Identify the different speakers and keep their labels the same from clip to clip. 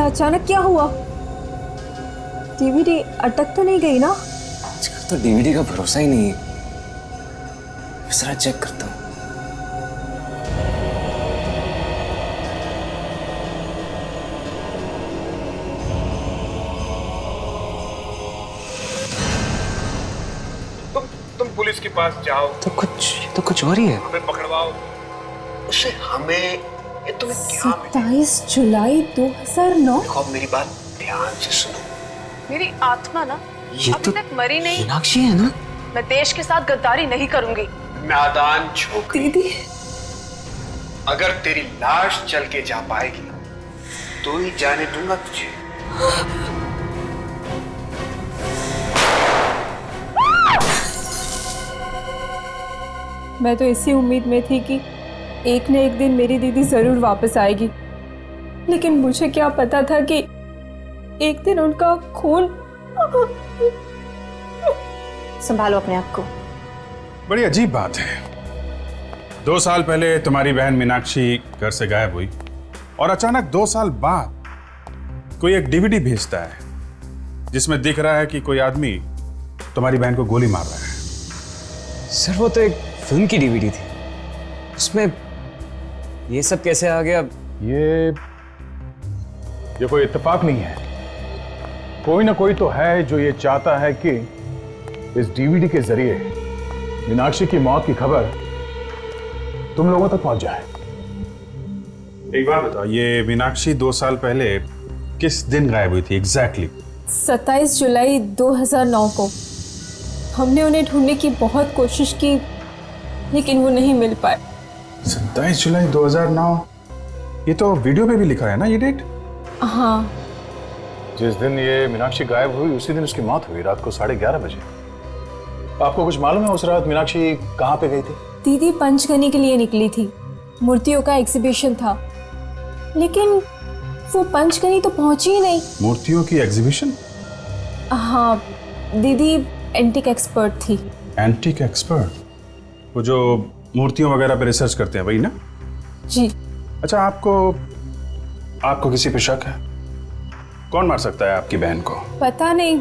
Speaker 1: अचानक क्या हुआ? डीवीडी अटक तो नहीं गई ना?
Speaker 2: आजकल तो डीवीडी का भरोसा ही नहीं है। जरा चेक करता हूँ।
Speaker 3: तुम पुलिस के पास जाओ
Speaker 2: तो कुछ और ही है।
Speaker 3: हमें पकड़वाओ उसे, हमें ये तुम्हें क्या
Speaker 1: 27 जुलाई 2009।
Speaker 3: देखो मेरी बात ध्यान से सुनो।
Speaker 4: मेरी आत्मा ना
Speaker 2: ये
Speaker 4: अभी तक मरी नहीं।
Speaker 2: मीनाक्षी है ना?
Speaker 4: मैं देश के साथ गद्दारी नहीं करूंगी।
Speaker 3: नादान छोकरी,
Speaker 1: दीदी
Speaker 3: अगर तेरी लाश चल के जा पाएगी तो ही जाने दूंगा तुझे।
Speaker 1: मैं तो इसी उम्मीद में थी कि एक न एक दिन मेरी दीदी जरूर वापस आएगी, लेकिन मुझे क्या पता था कि एक दिन उनका खून।
Speaker 4: संभालो अपने आप को।
Speaker 5: बड़ी अजीब बात है। 2 साल पहले तुम्हारी बहन मीनाक्षी घर से गायब हुई और अचानक 2 साल बाद कोई एक डीवीडी भेजता है जिसमें दिख रहा है कि कोई आदमी तुम्हारी बहन को गोली मार रहा है।
Speaker 2: सर वो तो एक फिल्म की डीवीडी थी, उसमें ये सब कैसे आ गया?
Speaker 5: ये कोई इत्तेफाक नहीं है। कोई ना कोई तो है जो ये चाहता है कि इस डीवीडी के जरिए मीनाक्षी की मौत की खबर तुम लोगों तक पहुंच जाए। एक बात बताओ, ये मीनाक्षी 2 साल पहले किस दिन गायब हुई थी एग्जैक्टली?
Speaker 1: 27 जुलाई 2009 को। हमने उन्हें ढूंढने की बहुत कोशिश की, लेकिन वो नहीं मिल पाए।
Speaker 5: 27 जुलाई 2009? ये तो वीडियो पे भी लिखा है ना ये डेट?
Speaker 1: हाँ।
Speaker 5: जिस दिन ये मीनाक्षी गायब हुई उसी दिन उसकी मौत हुई, रात को 11:30 बजे। आपको कुछ मालूम है उस रात मीनाक्षी कहाँ पे गई थी?
Speaker 1: दीदी पंचगनी के लिए निकली थी। मूर्तियों का एग्जीबिशन था, लेकिन वो पंचगनी तो पहुंची ही नहीं।
Speaker 5: मूर्तियों की एग्जीबिशन?
Speaker 1: हाँ, दीदी एंटिक एक्सपर्ट थी।
Speaker 5: Antique expert? वो जो मूर्तियों वगैरह पे रिसर्च करते हैं, वही ना?
Speaker 1: जी।
Speaker 5: अच्छा, आपको किसी पे शक है? कौन मार सकता है आपकी बहन को?
Speaker 1: पता नहीं,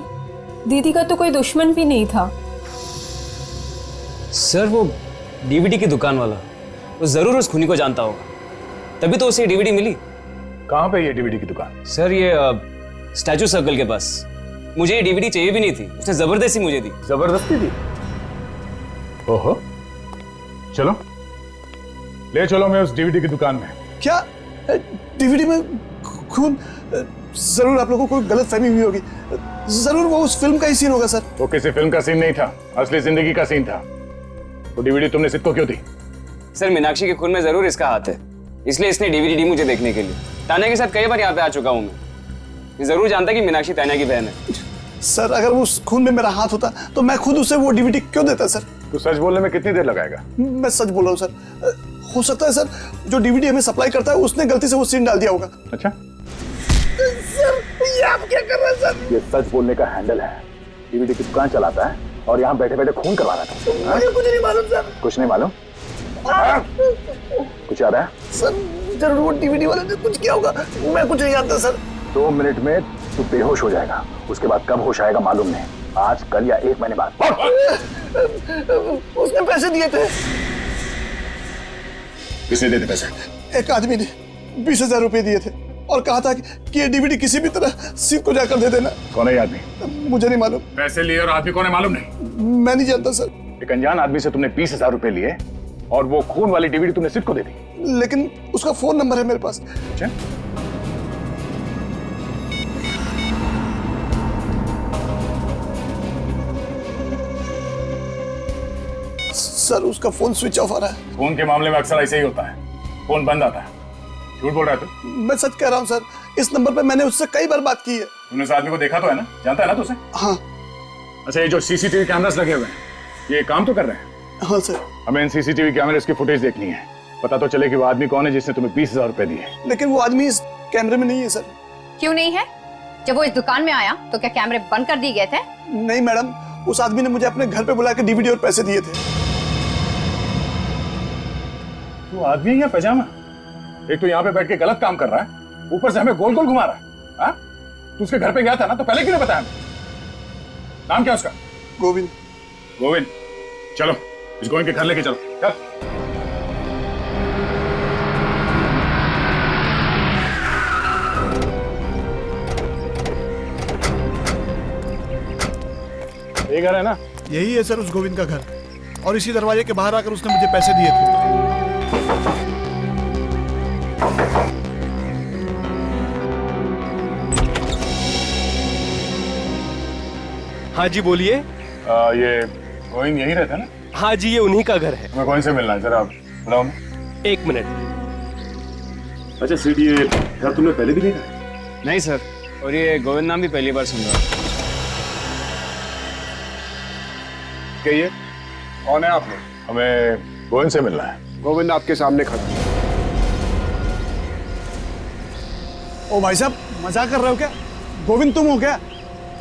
Speaker 1: दीदी का तो कोई दुश्मन भी नहीं था।
Speaker 2: सर वो डीवीडी की दुकान वाला, वो जरूर उस खूनी को जानता होगा, तभी तो उसे डीवीडी मिली।
Speaker 5: कहाँ पे ये डीवीडी की दुकान?
Speaker 2: सर ये स्टैचू सर्कल के पास। मुझे ये डीवीडी चाहिए भी नहीं थी, उसने जबरदस्ती मुझे दी।
Speaker 5: जबरदस्ती दी? ओहो, चलो ले चलो मैं उस डीवीडी की दुकान में।
Speaker 6: क्या डीवीडी में खून? जरूर आप लोगों को कोई गलतफहमी हुई होगी। जरूर वो उस फिल्म का ही सीन होगा सर।
Speaker 5: वो किसी फिल्म का सीन नहीं था, असली जिंदगी का सीन था। वो डीवीडी तुमने सिद्ध को क्यों दी?
Speaker 2: सर मीनाक्षी के खून में जरूर इसका हाथ है, इसलिए इसने डीवीडी दी मुझे देखने के लिए। तान्या के साथ कई बार यहाँ पे आ चुका हूँ मैं, ये जरूर जानता कि मीनाक्षी तान्या की बहन है।
Speaker 6: सर अगर वो उस खून में मेरा हाथ होता तो मैं खुद उसे वो डीवीडी क्यों देता सर?
Speaker 5: तो सच बोलने में कितनी देर लगाएगा?
Speaker 6: मैं सच बोल रहा हूँ सर। हो सकता है सर जो डीवीडी हमें सप्लाई करता है उसने गलती से वो सीन डाल दिया होगा।
Speaker 5: अच्छा
Speaker 6: सर ये आप क्या कर रहे हैं सर?
Speaker 5: ये सच बोलने का हैंडल है। डीवीडी की दुकान चलाता है और यहाँ बैठे बैठे खून करवा रहा था।
Speaker 6: मुझे कुछ नहीं मालूम सर।
Speaker 5: कुछ नहीं मालूम? कुछ याद है?
Speaker 6: सर जरूर वो डीवीडी वाले ने कुछ किया होगा, मैं कुछ नहीं जानता सर।
Speaker 5: 2 मिनट में तू बेहोश हो जाएगा, उसके बाद कब होश आएगा मालूम नहीं, आज कल या 1 महीने बाद।
Speaker 6: उसने पैसे दिए थे।
Speaker 5: किसने दिए थे पैसे?
Speaker 6: एक आदमी ने 20,000 रुपए दिए थे और कहा था कि ये डीवीडी किसी भी तरह सिद्ध को जाकर दे देना।
Speaker 5: कौन है ये आदमी?
Speaker 6: मुझे नहीं मालूम।
Speaker 5: पैसे लिए और आदमी कौन है मालूम नहीं?
Speaker 6: मैं नहीं जानता सर।
Speaker 5: एक अनजान आदमी से तुमने 20,000 रुपए लिए और वो खून वाली डीवीडी तुमने सिद्ध को दे दी।
Speaker 6: लेकिन उसका फोन नंबर है मेरे पास।
Speaker 5: अच्छा?
Speaker 6: सर उसका फोन स्विच ऑफ आ रहा है।
Speaker 5: फोन के मामले में अक्सर ऐसे ही होता है, फोन बंद आता है। झूठ बोल रहा है तू?
Speaker 6: मैं सच कह रहा हूँ सर, इस नंबर पे मैंने उससे कई बार बात की है।
Speaker 5: तूने उस आदमी को देखा तो है ना? जानता है ना तू उसे?
Speaker 6: हाँ।
Speaker 5: अच्छा, ये जो सीसीटीवी कैमरास लगे हुए हैं ये काम तो कर रहे हैं?
Speaker 6: हाँ सर।
Speaker 5: हमें इन सीसीटीवी कैमरे की फुटेज देखनी है, पता तो चले कि वो आदमी कौन है जिसने तुम्हें 20,000 रुपए दिए।
Speaker 6: लेकिन वो आदमी इस कैमरे में नहीं है सर।
Speaker 7: क्यों नहीं है? जब वो इस दुकान में आया तो क्या कैमरे बंद कर दिए गए थे?
Speaker 6: नहीं मैडम, उस आदमी ने मुझे अपने घर पे बुला के डीवीडी और पैसे दिए थे।
Speaker 5: तू आदमी है या पैजामा? एक तो यहाँ पे बैठ के गलत काम कर रहा है, ऊपर से हमें गोल गोल घुमा रहा है। तू उसके घर पे गया था ना, तो पहले क्यों नहीं बताया? नाम क्या उसका?
Speaker 6: गोविंद।
Speaker 5: गोविंद, चलो इस गोविंद के घर लेके चलो, चल। ये घर है ना?
Speaker 6: यही है सर उस गोविंद का घर, और इसी दरवाजे के बाहर आकर उसने मुझे पैसे दिए थे।
Speaker 8: हाँ जी बोलिए।
Speaker 5: ये गोविंद यही रहता है ना?
Speaker 8: हाँ जी ये उन्हीं का घर है।
Speaker 5: मैं गोविंद से मिलना है, जरा बुलाओ।
Speaker 8: 1 मिनट।
Speaker 5: अच्छा सीट, ये घर तुमने पहले भी देखा है?
Speaker 2: नहीं सर, और ये गोविंद नाम भी पहली बार सुन रहा हूँ।
Speaker 5: कहिए, कौन है आप लोग? हमें गोविंद से मिलना है।
Speaker 3: गोविंद आपके सामने खड़ा।
Speaker 6: ओ भाई साहब, मजाक कर रहे हो क्या? गोविंद तुम हो क्या?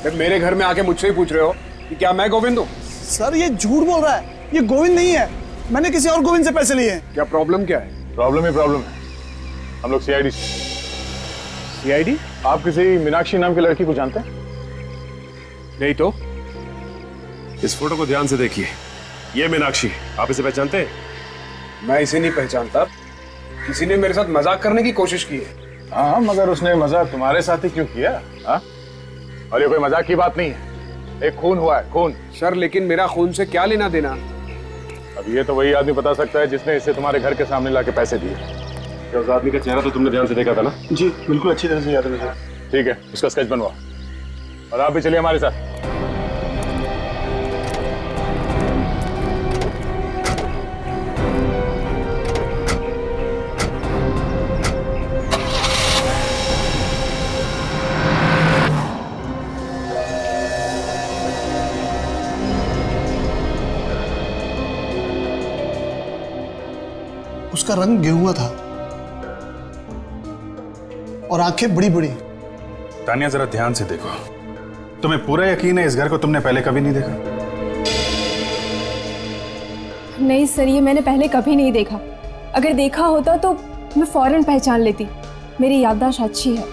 Speaker 3: फिर मेरे घर में आके मुझसे ही पूछ रहे हो कि क्या मैं गोविंद हूँ?
Speaker 6: सर ये झूठ बोल रहा है, ये गोविंद नहीं है। मैंने किसी और गोविंद से पैसे लिए हैं।
Speaker 3: क्या प्रॉब्लम क्या है?
Speaker 5: प्रॉब्लम ही प्रॉब्लम है। हम लोग सीआईडी।
Speaker 3: सीआईडी?
Speaker 5: आप किसी मीनाक्षी नाम की लड़की को जानते हैं?
Speaker 3: नहीं तो।
Speaker 9: इस फोटो को ध्यान से देखिए, ये मीनाक्षी, आप इसे पहचानते हैं?
Speaker 3: मैं इसे नहीं पहचानता। किसी ने मेरे साथ मजाक करने की कोशिश की है।
Speaker 5: हाँ, मगर उसने मजाक तुम्हारे साथ ही क्यों किया? हाँ? और ये कोई मजाक की बात नहीं है, एक खून हुआ है, खून।
Speaker 3: सर लेकिन मेरा खून से क्या लेना देना?
Speaker 5: अब ये तो वही आदमी बता सकता है जिसने इसे तुम्हारे घर के सामने लाके पैसे दिए।
Speaker 9: क्या उस आदमी का चेहरा तो तुमने ध्यान से देखा था ना?
Speaker 6: जी बिल्कुल, अच्छी तरह से याद है मुझे।
Speaker 5: ठीक है, उसका स्केच बनवाओ और आप भी चलिए हमारे साथ।
Speaker 6: उसका रंग गेहुआ था और आंखें बड़ी बड़ी।
Speaker 5: तानिया जरा ध्यान से देखो, तुम्हें पूरा यकीन है इस घर को तुमने पहले कभी नहीं देखा?
Speaker 1: नहीं सर, ये मैंने पहले कभी नहीं देखा। अगर देखा होता तो मैं फौरन पहचान लेती। मेरी याददाश्त अच्छी है।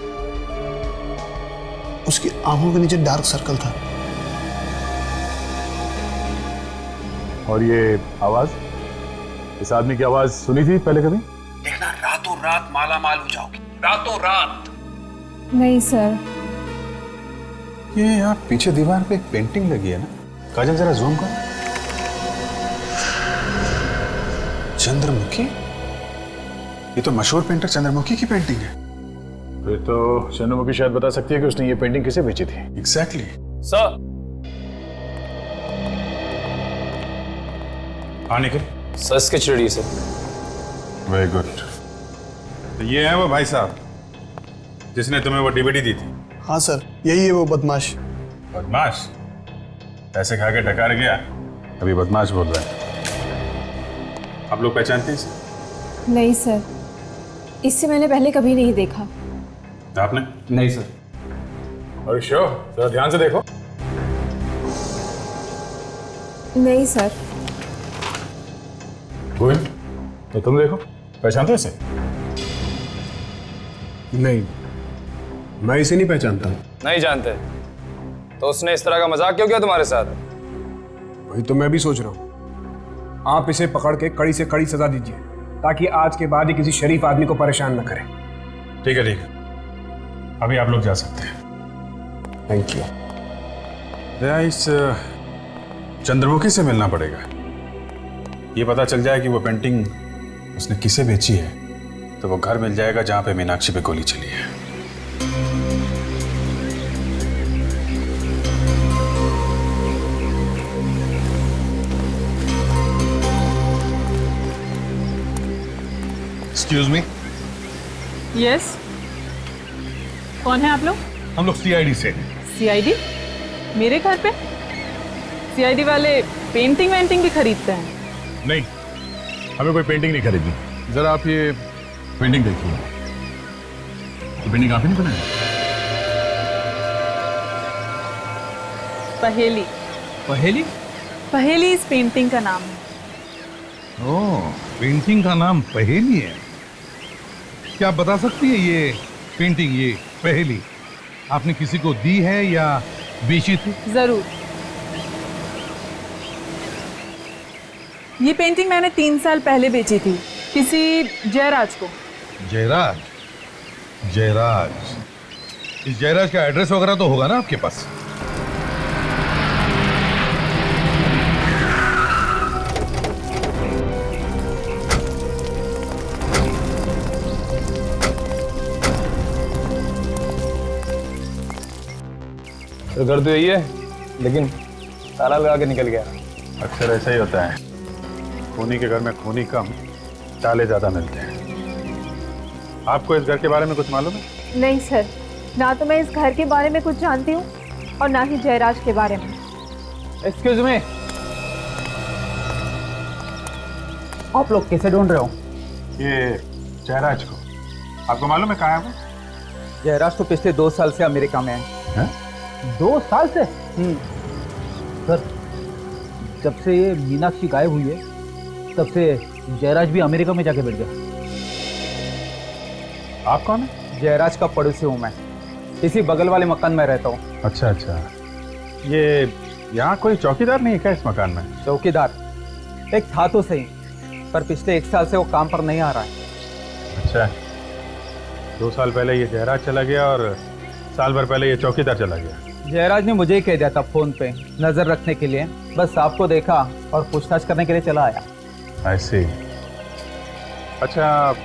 Speaker 6: उसकी आंखों के नीचे डार्क सर्कल था।
Speaker 5: और ये आवाज, इस आदमी की आवाज सुनी थी पहले कभी?
Speaker 3: देखना रातों रात माला माल हो जाओगी, रातों रात।
Speaker 1: नहीं सर।
Speaker 5: ये यहाँ पीछे दीवार पे एक पेंटिंग लगी है ना? काजल जरा जूम करो। चंद्रमुखी? ये तो मशहूर पेंटर चंद्रमुखी की पेंटिंग है। फिर तो चंद्रमुखी शायद बता सकती है कि उसने ये पेंटिंग किसे बेची थी। एग्जैक्टली।
Speaker 8: सर
Speaker 5: आने के
Speaker 8: sir sketch ready sir.
Speaker 5: Very good. तो ये है वो भाई साहब जिसने तुम्हें वो डीवीडी दी थी?
Speaker 6: हाँ सर, यही है वो बदमाश।
Speaker 5: बदमाश? पैसे खा के डकार गया, अभी बदमाश बोल रहा है। आप लोग पहचानते हैं इसे?
Speaker 1: नहीं सर, इससे मैंने पहले कभी नहीं देखा।
Speaker 5: आपने?
Speaker 2: नहीं सर।
Speaker 5: और श्योर, जरा ध्यान से देखो।
Speaker 1: नहीं सर।
Speaker 5: गोविंद, तो तुम देखो, पहचानते हो इसे?
Speaker 3: नहीं, मैं इसे नहीं पहचानता।
Speaker 8: नहीं जानते तो उसने इस तरह का मजाक क्यों किया तुम्हारे साथ?
Speaker 3: वही तो मैं भी सोच रहा हूँ। आप इसे पकड़ के कड़ी से कड़ी सजा दीजिए ताकि आज के बाद ये किसी शरीफ आदमी को परेशान न करे।
Speaker 5: ठीक है ठीक है, अभी आप लोग जा सकते हैं।
Speaker 3: Thank you.
Speaker 5: दया, इस चंद्रमुखी से मिलना पड़ेगा। ये पता चल जाए कि वो पेंटिंग उसने किसे बेची है तो वो घर मिल जाएगा जहां पे मीनाक्षी पे गोली चली है।
Speaker 6: Excuse me.
Speaker 10: यस, कौन है आप लोग?
Speaker 5: हम लोग सीआईडी से।
Speaker 10: सीआईडी? मेरे घर पे? सीआईडी वाले पेंटिंग वेंटिंग भी खरीदते हैं?
Speaker 5: नहीं, हमें कोई पेंटिंग नहीं खरीदनी। जरा आप ये पेंटिंग देखिए। ये पेंटिंग आपने नहीं बनाई?
Speaker 10: पहेली।
Speaker 8: पहेली?
Speaker 10: पहेली इस पेंटिंग का नाम है।
Speaker 11: ओह, पेंटिंग का नाम पहेली है? क्या आप बता सकती है ये पेंटिंग, ये पहेली आपने किसी को दी है या बेची थी?
Speaker 10: जरूर। ये पेंटिंग मैंने 3 साल पहले बेची थी किसी जयराज को।
Speaker 11: जयराज? जयराज, इस जयराज का एड्रेस वगैरह तो होगा ना आपके पास?
Speaker 8: तो घर तो यही है, लेकिन ताला लगा के निकल गया।
Speaker 5: अक्सर ऐसा ही होता है, खूनी के घर में खूनी कम, ताले ज्यादा मिलते हैं। आपको इस घर के बारे में कुछ मालूम है?
Speaker 1: नहीं सर, ना तो मैं इस घर के बारे में कुछ जानती हूँ और ना ही जयराज के बारे में।
Speaker 12: एक्सक्यूज मी, आप लोग कैसे ढूंढ रहे हो?
Speaker 5: ये जयराज को आपको मालूम है कहाँ है वो?
Speaker 12: जयराज तो पिछले 2 साल से अमेरिका में है। 2 साल से? सर, जब से ये मीनाक्षी गायब हुई है तब से जयराज भी अमेरिका में जाके बैठ गया।
Speaker 5: आप कौन है?
Speaker 12: जयराज का पड़ोसी हूँ मैं, इसी बगल वाले मकान में रहता हूँ।
Speaker 5: अच्छा अच्छा, ये यहाँ कोई चौकीदार नहीं है क्या इस मकान में?
Speaker 12: चौकीदार एक था तो सही, पर पिछले 1 साल से वो काम पर नहीं आ रहा है।
Speaker 5: अच्छा, 2 साल पहले ये जयराज चला गया और साल भर पहले ये चौकीदार चला गया।
Speaker 12: जयराज ने मुझे ही कह दिया था फोन पे नजर रखने के लिए, बस आपको देखा और पूछताछ करने के लिए चला आया।
Speaker 5: ऐसे। अच्छा,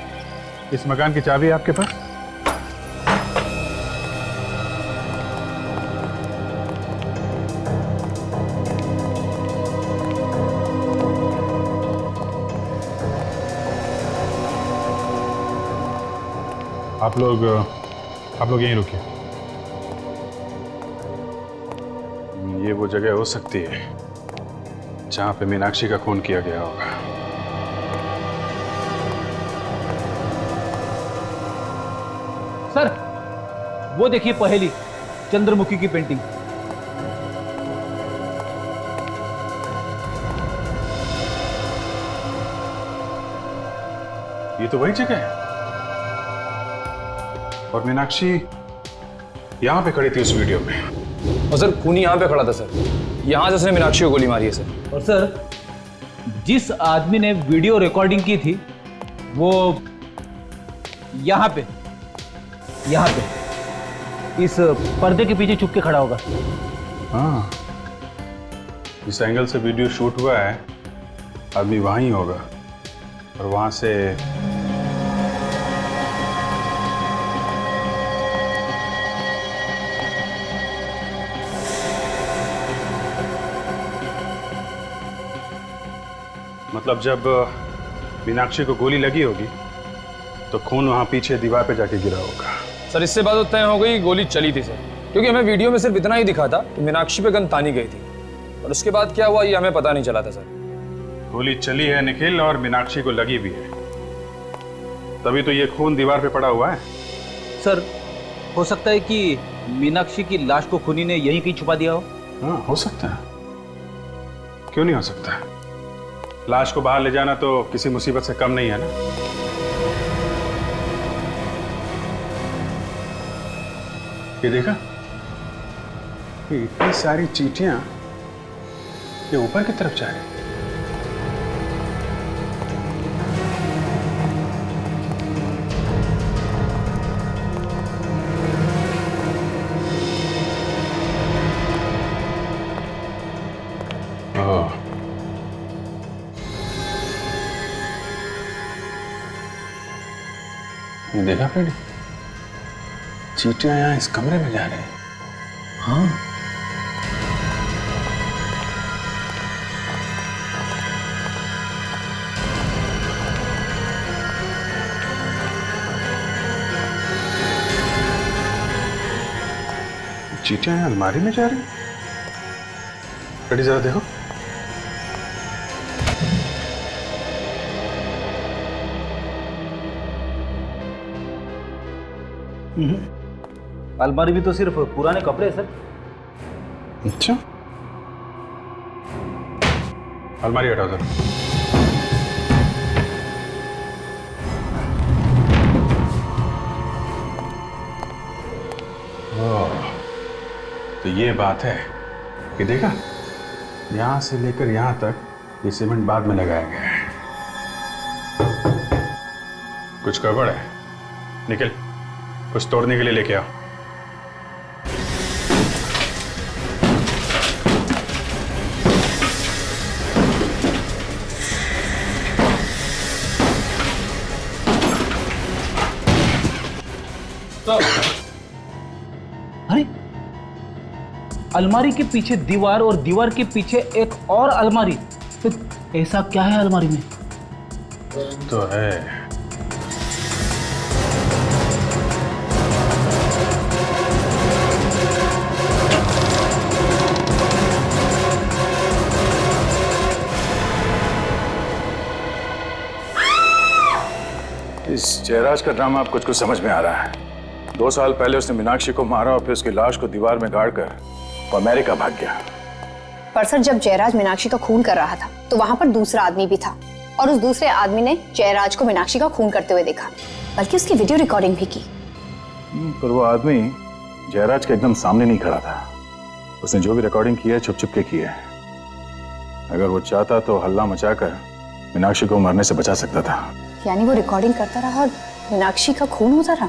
Speaker 5: इस मकान की चाबी है आपके पास? आप लोग यहीं रुकिए। ये वो जगह हो सकती है जहां पे मीनाक्षी का खून किया गया होगा।
Speaker 12: सर, वो देखिए पहेली, चंद्रमुखी की पेंटिंग।
Speaker 5: ये तो वही जगह है और मीनाक्षी यहां पे खड़ी थी उस वीडियो में।
Speaker 8: और सर, खूनी यहाँ पे खड़ा था सर, यहाँ से उसने मीनाक्षी को गोली मारी है सर।
Speaker 12: और सर, जिस आदमी ने वीडियो रिकॉर्डिंग की थी वो यहाँ पे इस पर्दे के पीछे छुप के खड़ा होगा।
Speaker 5: हाँ, इस एंगल से वीडियो शूट हुआ है, आदमी वहीं होगा और वहां से मतलब जब मीनाक्षी को गोली लगी होगी तो खून वहां पीछे दीवार पे जाके गिरा होगा।
Speaker 8: सर, इससे बात तो तय हो गई गोली चली थी सर, क्योंकि हमें वीडियो में सिर्फ इतना ही दिखा था कि मीनाक्षी पे गन तानी गई थी और उसके बाद क्या हुआ ये हमें पता नहीं चला था सर।
Speaker 5: गोली चली है निखिल और मीनाक्षी को लगी भी है, तभी तो ये खून दीवार पे पड़ा हुआ है।
Speaker 12: सर, हो सकता है कि मीनाक्षी की लाश को खूनी ने यहीं कहीं छुपा दिया हो।
Speaker 5: हाँ, हो सकता है, क्यों नहीं हो सकता। लाश को बाहर ले जाना तो किसी मुसीबत से कम नहीं है ना। ये देखा, ये इतनी सारी चींटियां ये ऊपर की तरफ जा रही हैं। ये देखा फ्रेंड, चींटियां यहाँ इस कमरे में जा रहे हैं। हाँ, चींटियां यहाँ अलमारी में जा रही हैं। रेडी, जरा देखो।
Speaker 12: अलमारी भी तो सिर्फ पुराने कपड़े हैं सर।
Speaker 5: अच्छा, अलमारी हटाओ सर। ओह, तो ये बात है कि देखा, यहां से लेकर यहां तक ये सीमेंट बाद में लगाया गया है। कुछ गड़बड़ है। निखिल, कुछ तोड़ने के लिए लेके आओ।
Speaker 12: अरे, अलमारी के पीछे दीवार और दीवार के पीछे एक और अलमारी, तो ऐसा क्या है अलमारी में?
Speaker 5: तो है इस जयराज का ड्रामा अब कुछ कुछ समझ में आ रहा है। 2 साल पहले उसने मीनाक्षी को मारा और फिर उसकी लाश को दीवार में गाड़कर वो अमेरिका भाग गया।
Speaker 7: पर सर, जब जयराज मीनाक्षी का खून कर रहा था तो वहां पर दूसरा आदमी भी था और उस दूसरे आदमी ने जयराज को मीनाक्षी का खून करते हुए देखा, बल्कि उसकी वीडियो रिकॉर्डिंग भी की।
Speaker 5: पर वो आदमी जयराज के एकदम सामने नहीं खड़ा था। उसने जो भी रिकॉर्डिंग की है छुप छुप के की है। अगर वो चाहता तो हल्ला मचाकर मीनाक्षी को मरने से बचा सकता था।
Speaker 7: यानी वो रिकॉर्डिंग करता रहा और मीनाक्षी का खून होता रहा।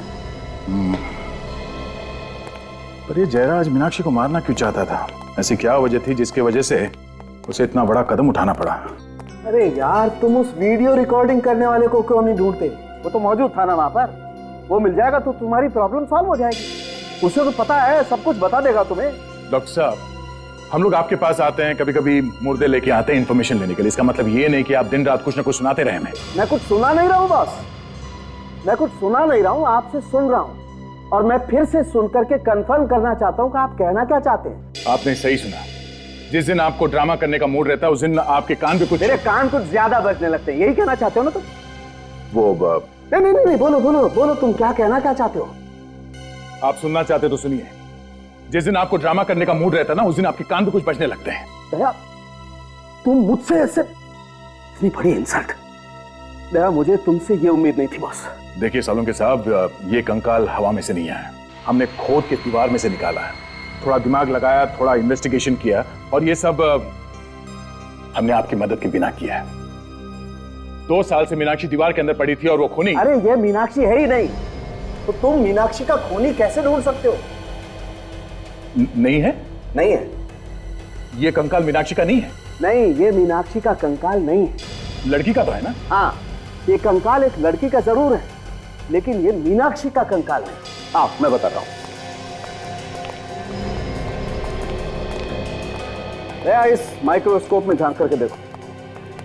Speaker 5: पर ये जयराज मीनाक्षी को मारना क्यों चाहता था? ऐसी क्या वजह थी जिसकी वजह से उसे इतना बड़ा कदम उठाना पड़ा?
Speaker 12: अरे यार, तुम उस वीडियो रिकॉर्डिंग करने वाले को क्यों नहीं ढूंढते? वो तो मौजूद था ना वहां पर। वो मिल जाएगा तो तुम्हारी प्रॉब्लम सॉल्व हो जाएगी। उसे तो पता है, सब कुछ बता देगा तुम्हें।
Speaker 5: डॉक्टर साहब, हम लोग आपके पास आते हैं, कभी कभी मुर्दे लेके आते हैं इन्फॉर्मेशन लेने के लिए। इसका मतलब ये नहीं कि आप दिन रात कुछ ना कुछ सुनाते रहे हमें।
Speaker 12: मैं कुछ सुना नहीं रहा हूँ बॉस, मैं कुछ सुना नहीं रहा हूँ, आपसे सुन रहा हूँ। और मैं फिर से सुन करके कंफर्म करना चाहता हूँ कि आप कहना क्या चाहते हैं।
Speaker 5: आपने सही सुना। जिस दिन आपको ड्रामा करने का मूड रहता है उस दिन आपके कान पे कुछ,
Speaker 12: मेरे कान कुछ ज्यादा बजने लगते हैं, यही कहना चाहते हो ना तुम?
Speaker 5: वो
Speaker 12: नहीं, बोलो बोलो बोलो, तुम क्या कहना क्या चाहते हो?
Speaker 5: आप सुनना चाहते तो सुनिए। जिस दिन आपको ड्रामा करने का मूड रहता है ना, उस दिन आपके कान पे कुछ बजने लगते हैं।
Speaker 12: दया, तुम मुझसे ऐसे, इतनी बड़ी इंसल्ट। दया, मुझे तुमसे ये उम्मीद नहीं थी बॉस।
Speaker 5: देखिए सालुंके साहब, ये कंकाल हवा में से नहीं आया। हमने खोद के दीवार में से निकाला है। थोड़ा दिमाग लगाया, थोड़ा इन्वेस्टिगेशन किया, और ये सब हमने आपकी मदद के बिना किया है। 2 साल से मीनाक्षी दीवार के अंदर पड़ी थी और वो खूनी।
Speaker 12: अरे ये मीनाक्षी है ही नहीं, तो तुम मीनाक्षी का खूनी कैसे ढूंढ सकते हो?
Speaker 5: नहीं है?
Speaker 12: नहीं है।
Speaker 5: ये कंकाल मीनाक्षी का नहीं है?
Speaker 12: नहीं, ये मीनाक्षी का कंकाल नहीं है।
Speaker 5: लड़की का तो है ना?
Speaker 12: हाँ, ये कंकाल एक लड़की का जरूर है, लेकिन ये मीनाक्षी का कंकाल नहीं। आओ मैं बताता हूं। इस माइक्रोस्कोप में झांक करके देखो।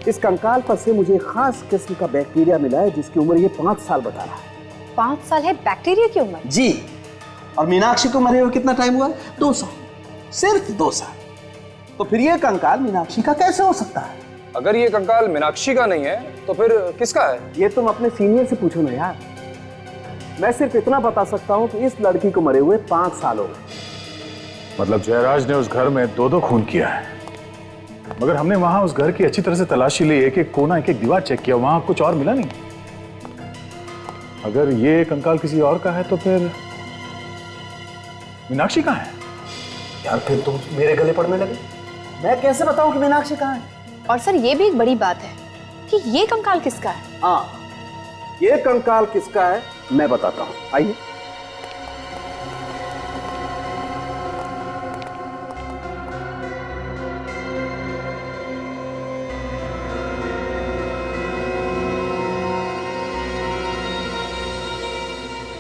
Speaker 12: इस कंकाल पर से मुझे खास किस्म का बैक्टीरिया मिला है जिसकी उम्र ये 5 साल बता रहा है।
Speaker 7: 5 साल है बैक्टीरिया की उम्र?
Speaker 12: जी। और मीनाक्षी को मरे हुए कितना टाइम हुआ? 2 साल, सिर्फ 2 साल। तो फिर ये कंकाल मीनाक्षी का कैसे हो सकता है?
Speaker 8: अगर ये कंकाल मीनाक्षी का नहीं है तो फिर किसका है?
Speaker 12: ये तुम अपने सीनियर से पूछो ना यार। मैं सिर्फ इतना बता सकता हूँ कि इस लड़की को मरे हुए 5 साल हो गए।
Speaker 5: मतलब जयराज ने उस घर में 2-2 खून किया है। मगर हमने वहां उस घर की अच्छी तरह से तलाशी ली, एक एक कोना, एक एक दीवार चेक किया, वहां कुछ और मिला नहीं। अगर ये कंकाल किसी और का है तो फिर मीनाक्षी कहाँ है?
Speaker 12: यार फिर तुम मेरे गले पड़ने लगे। मैं कैसे बताऊं कि मीनाक्षी कहाँ है?
Speaker 7: और सर, ये भी एक बड़ी बात है कि ये कंकाल किसका है।
Speaker 12: हाँ, ये कंकाल किसका है मैं बताता हूँ, आइए।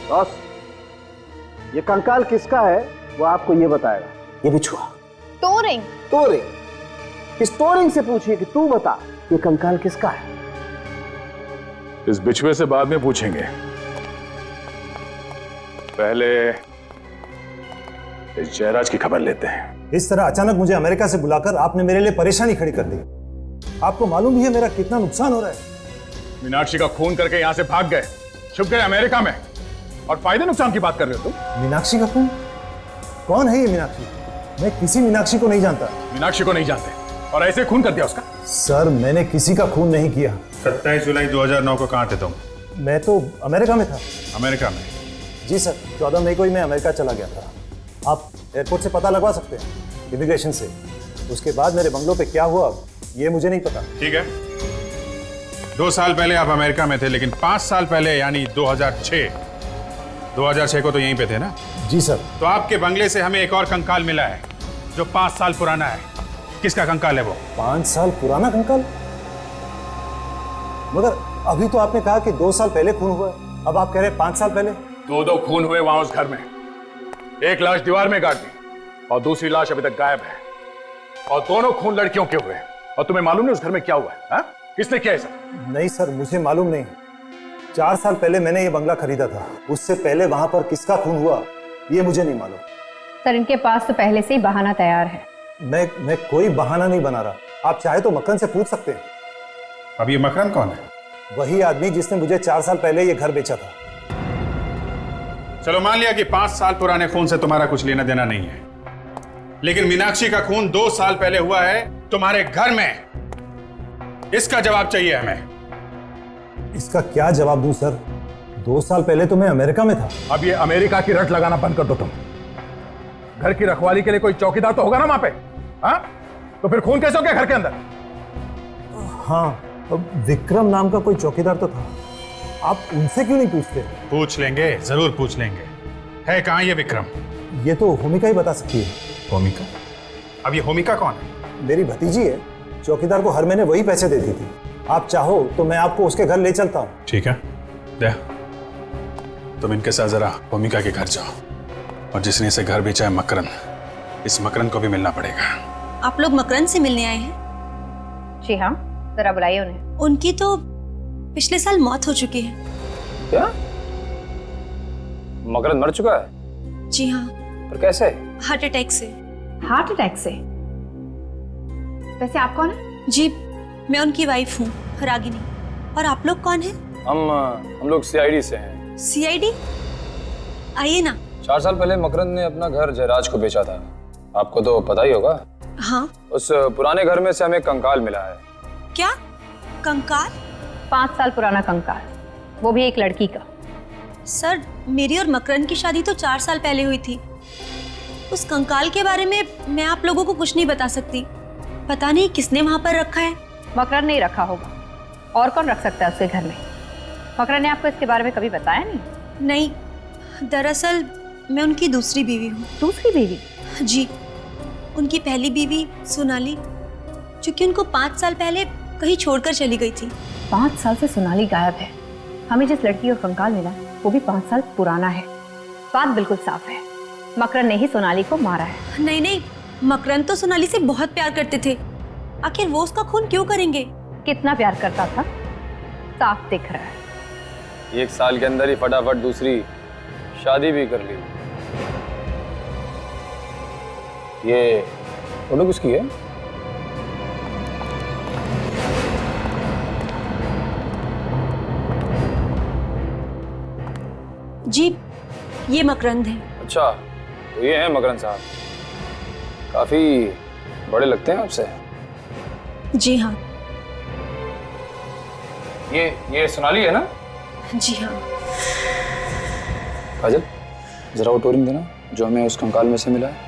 Speaker 12: बॉस, ये कंकाल किसका है वो आपको ये बताएगा। ये बिछुआ
Speaker 7: टोरिंग।
Speaker 12: टोरिंग, इस टोरिंग से पूछिए कि तू बता ये कंकाल किसका है।
Speaker 5: इस बिछुए से बाद में पूछेंगे, पहले इस जयराज की खबर लेते हैं।
Speaker 6: इस तरह अचानक मुझे अमेरिका से बुलाकर आपने मेरे लिए परेशानी खड़ी कर दी। आपको मालूम ही है मेरा कितना नुकसान हो रहा है।
Speaker 5: मीनाक्षी का खून करके यहां से भाग गए, छुप गए अमेरिका में, और फायदे नुकसान की बात कर रहे हो तुम।
Speaker 6: मीनाक्षी का खून? कौन है ये मीनाक्षी? मैं किसी मीनाक्षी को नहीं जानता।
Speaker 5: मीनाक्षी को नहीं जानते और ऐसे खून कर दिया उसका?
Speaker 6: सर, मैंने किसी का खून नहीं किया।
Speaker 11: 27 जुलाई 2009 को कहाँ थे तुम?
Speaker 6: मैं तो अमेरिका में था।
Speaker 11: अमेरिका में?
Speaker 6: जी सर, 14 मई को ही मैं अमेरिका चला गया था।
Speaker 13: आप एयरपोर्ट से पता लगवा सकते हैं, इमिग्रेशन से। उसके बाद मेरे बंगलों पे क्या हुआ ये मुझे नहीं पता।
Speaker 5: ठीक है, 2 साल पहले आप अमेरिका में थे, लेकिन 5 साल पहले यानी 2006 को तो यहीं पे थे ना?
Speaker 13: जी सर।
Speaker 5: तो आपके बंगले से हमें एक और कंकाल मिला है जो 5 साल पुराना है। किसका कंकाल है वो?
Speaker 13: 5 साल पुराना कंकाल? मगर अभी तो आपने कहा कि 2 साल पहले खून हुआ है, अब आप कह रहे हैं 5 साल पहले।
Speaker 5: 2 खून हुए वहां उस घर में। एक लाश दीवार में गाड़ दी और दूसरी लाश अभी तक गायब है, और दोनों खून लड़कियों के हुए। और तुम्हें मालूम नहीं उस घर में क्या हुआ है? हा? किसने किया ऐसा?
Speaker 13: नहीं सर, मुझे मालूम नहीं। 4 साल पहले मैंने ये बंगला खरीदा था, उससे पहले वहां पर किसका खून हुआ ये मुझे नहीं मालूम।
Speaker 7: सर इनके पास तो पहले से ही बहाना तैयार है।
Speaker 13: मैं कोई बहाना नहीं बना रहा। आप चाहे तो मकरन से पूछ सकते हैं।
Speaker 5: अब ये मकरन कौन है?
Speaker 13: वही आदमी जिसने मुझे 4 साल पहले ये घर बेचा था।
Speaker 5: चलो मान लिया कि 5 साल पुराने खून से तुम्हारा कुछ लेना देना नहीं है, लेकिन मीनाक्षी का खून 2 साल पहले हुआ है तुम्हारे घर में। इसका जवाब चाहिए हमें।
Speaker 13: इसका क्या जवाब दूं सर? 2 साल पहले तो मैं अमेरिका में था।
Speaker 5: अब ये अमेरिका की रट लगाना बंद कर दो तुम। घर की रखवाली के लिए कोई चौकीदार तो होगा ना वहां पे? हाँ? तो फिर खून कैसे हो गया घर के अंदर?
Speaker 13: हाँ, विक्रम नाम का कोई चौकीदार तो था। आप उनसे क्यों नहीं पूछते?
Speaker 5: पूछ लेंगे, जरूर पूछ लेंगे। है कहां ये विक्रम?
Speaker 13: ये तो होमिका ही बता सकती है।
Speaker 5: होमिका? अब ये होमिका कौन है?
Speaker 13: मेरी भतीजी है। चौकीदार को हर महीने वही पैसे देती थी। आप चाहो तो मैं आपको उसके घर ले चलता हूँ।
Speaker 5: ठीक है, दे। तुम इनके साथ जरा होमिका के घर जाओ, और जिसने इसे घर बेचा है मकरन, इस मकरन को भी मिलना पड़ेगा।
Speaker 14: आप लोग मकरन से मिलने आए हैं?
Speaker 7: जी हाँ, जरा बुलाइए उन्हें।
Speaker 14: उनकी तो पिछले साल मौत हो चुकी है।
Speaker 8: क्या? मकरन मर चुका है?
Speaker 14: जी हाँ।
Speaker 8: पर कैसे?
Speaker 14: हार्ट अटैक से।
Speaker 7: हार्ट अटैक से? वैसे आप कौन है?
Speaker 14: जी, मैं उनकी वाइफ हूँ, रागिनी। और आप लोग कौन हैं?
Speaker 8: हम लोग सीआईडी से हैं।
Speaker 14: सीआईडी? आइए ना।
Speaker 8: 4 साल पहले मकरन ने अपना घर जयराज को बेचा था, आपको तो पता ही होगा।
Speaker 14: हाँ।
Speaker 8: उस पुराने घर में से हमें कंकाल मिला है।
Speaker 14: क्या कंकाल?
Speaker 7: 5 साल पुराना कंकाल, वो भी एक लड़की का।
Speaker 14: सर, मेरी और मकरन की शादी तो 4 साल पहले हुई थी। उस कंकाल के बारे में मैं आप लोगों को कुछ नहीं बता सकती। पता नहीं किसने वहां पर रखा है।
Speaker 7: मकरन नहीं रखा होगा, और कौन रख सकता है उसके घर में? मकरन ने आपको इसके बारे में कभी बताया नहीं?
Speaker 14: नहीं, दरअसल मैं उनकी दूसरी बीवी हूँ।
Speaker 7: दूसरी बीवी?
Speaker 14: जी, उनकी पहली बीवी सोनाली, जो कि उनको 5 साल पहले कहीं छोड़कर चली गई थी।
Speaker 7: 5 साल से सोनाली गायब है। हमें जिस लड़की का कंकाल मिला वो भी 5 साल पुराना है। बात बिल्कुल साफ है, मकरन ने ही सोनाली को मारा है।
Speaker 14: नहीं नहीं, मकरन तो सोनाली से बहुत प्यार करते थे। आखिर वो उसका खून क्यों करेंगे?
Speaker 7: कितना प्यार करता था साफ दिख रहा है।
Speaker 8: 1 साल के अंदर ही फटाफट दूसरी शादी भी कर ली। ये फोटो किसकी है?
Speaker 14: जी, ये मकरंद है।
Speaker 8: अच्छा, तो ये हैं मकरन साहब। काफी बड़े लगते हैं आपसे।
Speaker 14: जी हाँ।
Speaker 8: ये सोनाली है ना?
Speaker 14: जी हाँ।
Speaker 8: काजल, जरा वो टोरिंग देना जो हमें उस कंकाल में से मिला है।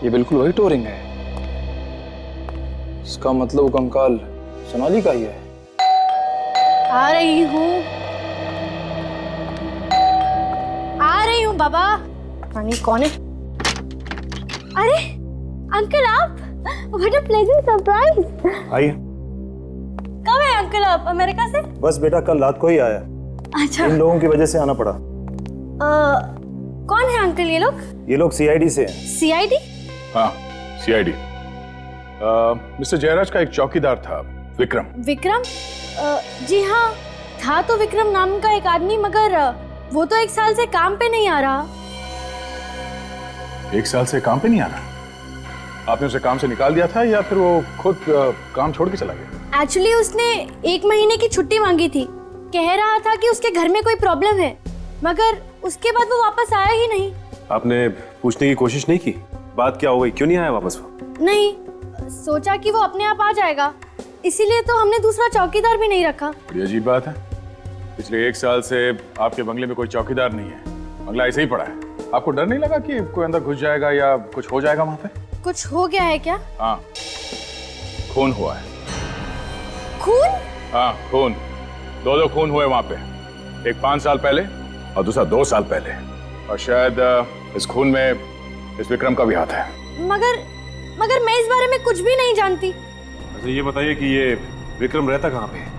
Speaker 8: ये बिल्कुल वही टोरिंग है। इसका मतलब वो कंकाल सोनाली का ही है।
Speaker 15: आ रही हूँ बाबा। पानी कौन है? अरे अंकल आप, व्हाट अ प्लेजेंट सरप्राइज।
Speaker 13: आइए।
Speaker 15: कब है अंकल आप अमेरिका से?
Speaker 13: बस बेटा कल रात को ही आया।
Speaker 15: अच्छा।
Speaker 13: इन लोगों की वजह से आना पड़ा।
Speaker 15: कौन है अंकल ये लोग?
Speaker 13: ये लोग सीआईडी से हैं।
Speaker 15: सीआईडी?
Speaker 5: हाँ, सीआईडी। मिस्टर जयराज का एक चौकीदार था, विक्रम।
Speaker 15: विक्रम? जी हाँ, था तो विक्रम नाम का एक आदमी, मगर वो तो 1 साल से काम पे नहीं आ रहा।
Speaker 5: 1 साल से काम पे नहीं आ रहा? आपने उसे काम से निकाल दिया था या फिर वो खुद काम छोड़ के चला गया?
Speaker 15: एक्चुअली उसने 1 महीने की छुट्टी मांगी थी। कह रहा था कि उसके घर में कोई प्रॉब्लम है, मगर उसके बाद वो वापस आया ही नहीं।
Speaker 9: आपने पूछने की कोशिश नहीं की? बात क्या हो गई, क्यों नहीं आया वापस वो?
Speaker 15: नहीं, सोचा कि वो अपने आप आ जाएगा, इसीलिए तो हमने दूसरा चौकीदार भी नहीं रखा।
Speaker 5: बड़ी अजीब बात है, पिछले 1 साल से आपके बंगले में कोई चौकीदार नहीं है, बंगला ऐसे ही पड़ा है। आपको डर नहीं लगा कि कोई अंदर घुस जाएगा या कुछ हो जाएगा वहां पे?
Speaker 15: कुछ हो गया है क्या?
Speaker 5: हाँ, खून हुआ है।
Speaker 15: खून?
Speaker 5: हाँ, खून। 2 खून हुए वहां पे, एक 5 साल पहले और दूसरा 2 साल पहले, और शायद इस खून में इस विक्रम का भी हाथ है।
Speaker 15: मगर मैं इस बारे में कुछ भी नहीं जानती।
Speaker 9: अच्छा ये बताइए कि ये विक्रम रहता कहाँ पे है?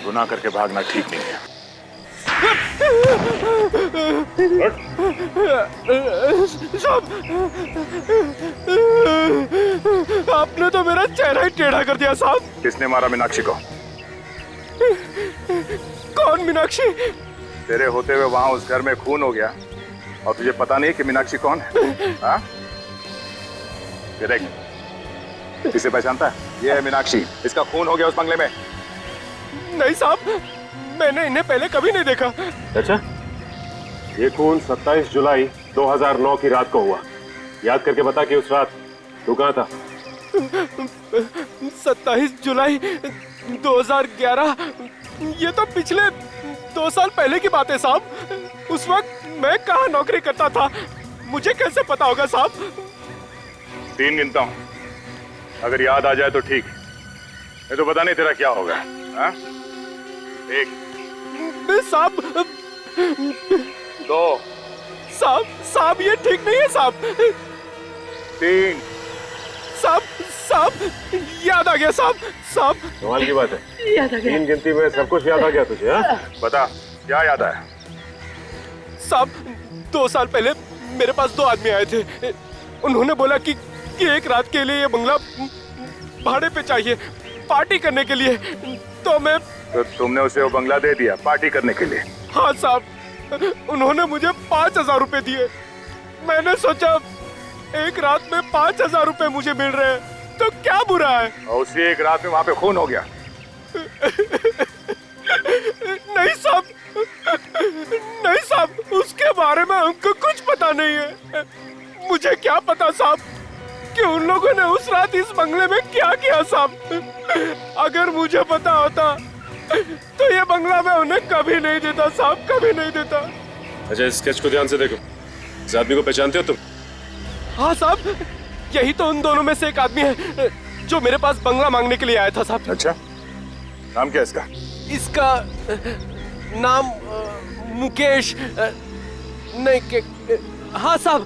Speaker 5: गुनाह करके भागना ठीक नहीं है।
Speaker 16: आपने तो मेरा चेहरा ही टेढ़ा कर दिया साहब।
Speaker 5: किसने मारा मीनाक्षी को?
Speaker 16: कौन मीनाक्षी?
Speaker 5: तेरे होते हुए वहां उस घर में खून हो गया और तुझे पता नहीं कि मीनाक्षी कौन है? हाँ? ये देख, किसे पहचानता है? ये है मीनाक्षी, इसका खून हो गया उस बंगले में।
Speaker 16: नहीं साहब, मैंने इन्हें पहले कभी नहीं देखा।
Speaker 9: अच्छा, ये खून 27 जुलाई 2009 की रात को हुआ। याद करके बता कि उस रात तू कहाँ था?
Speaker 16: 27 जुलाई 2011, ये तो पिछले 2 साल पहले की बात है साहब। उस वक्त मैं कहाँ नौकरी करता था, मुझे कैसे पता होगा साहब?
Speaker 5: 3 गिनता हूँ, अगर याद आ जाए तो ठीक, नहीं तो पता नहीं तेरा क्या होगा। हाँ? 1
Speaker 16: साहब,
Speaker 5: 2
Speaker 16: साहब ये ठीक नहीं है साहब।
Speaker 5: 3
Speaker 16: साहब याद आ गया साहब।
Speaker 9: कमाल की बात है,
Speaker 16: याद आ गया।
Speaker 9: 3 गिनती में सब कुछ याद आ गया तुझे? हाँ?
Speaker 5: बता क्या याद आया?
Speaker 16: साहब 2 साल पहले मेरे पास 2 आदमी आए थे। उन्होंने बोला कि एक रात के लिए ये बंगला भाड़े पे चाहिए, पार्टी करने के लिए। तो
Speaker 5: तुमने उसे वो बंगला दे दिया पार्टी करने के लिए?
Speaker 16: हाँ साहब, उन्होंने मुझे 5000 रुपए दिए। मैंने सोचा एक रात में 5000 रुपए मुझे मिल रहे हैं तो क्या बुरा है।
Speaker 5: और उसी एक रात में वहां पे खून हो गया?
Speaker 16: नहीं साहब, उसके बारे में हमको कुछ पता नहीं है। मुझे क्या पता साहब कि उन लोगों ने उस रात इस बंगले में क्या किया साहब। अगर मुझे पता होता तो ये बंगला मैं उन्हें कभी नहीं देता साहब, कभी नहीं देता।
Speaker 9: अच्छा, इस स्केच को ध्यान से देखो, इस आदमी को पहचानते हो तुम?
Speaker 16: हाँ साहब, यही तो उन दोनों में से एक आदमी है जो मेरे पास बंगला मांगने के लिए आया था साहब।
Speaker 5: अच्छा, नाम क्या है इसका?
Speaker 16: इसका नाम मुकेश नहीं, हाँ साहब,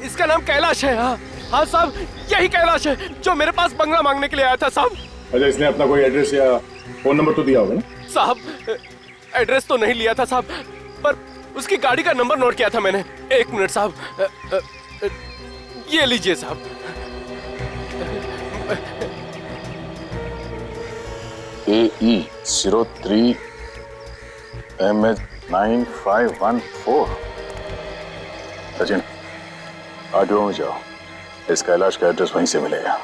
Speaker 16: इसका नाम कैलाश है। हाँ साहब, यही कैलाश है जो मेरे पास बंगला मांगने के लिए आया था साहब।
Speaker 5: अच्छा, इसने अपना कोई एड्रेस या फोन नंबर तो दिया होगा ना?
Speaker 16: साहब एड्रेस तो नहीं लिया था साहब, पर उसकी गाड़ी का नंबर नोट किया था मैंने। 1 मिनट साहब, ये लीजिए साहब।
Speaker 5: AE 03 MH 9514। सचिन, आरटीओ में जाओ, इस कैलाश का एड्रेस वहीं से मिलेगा।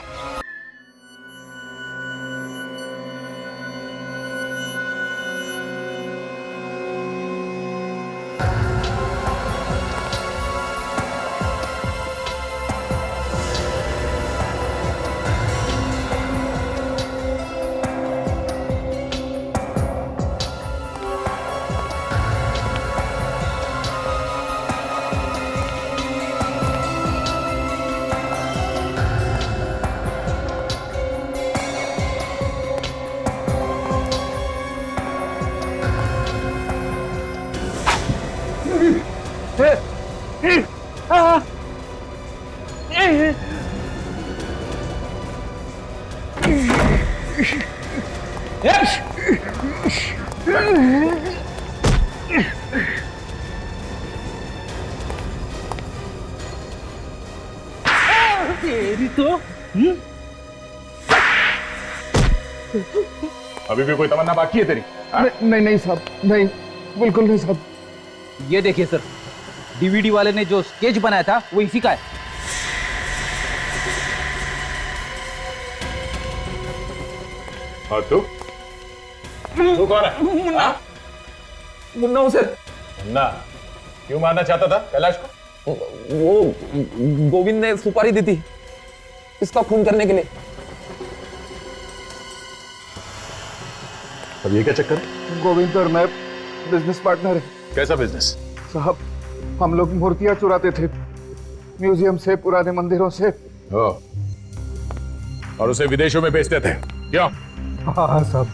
Speaker 5: तेरी तो अभी भी कोई तमन्ना बाकी है तेरी?
Speaker 12: नहीं नहीं साहब, नहीं, बिल्कुल नहीं साहब। ये देखिए सर, डीवीडी वाले ने जो स्केच बनाया था वो इसी का है।
Speaker 5: और तू कौन है?
Speaker 8: मुन्ना हूं सर।
Speaker 5: मुन्ना क्यों मारना चाहता था कैलाश को?
Speaker 8: वो गोविंद ने सुपारी दी थी इसका खून करने के लिए।
Speaker 5: अब ये क्या चक्कर है?
Speaker 12: गोविंद और मैं बिजनेस पार्टनर है।
Speaker 5: कैसा बिजनेस?
Speaker 12: साहब हम लोग मूर्तियां चुराते थे म्यूजियम से, पुराने मंदिरों से।
Speaker 5: और उसे विदेशों में बेचते थे क्यों?
Speaker 12: हाँ साहब।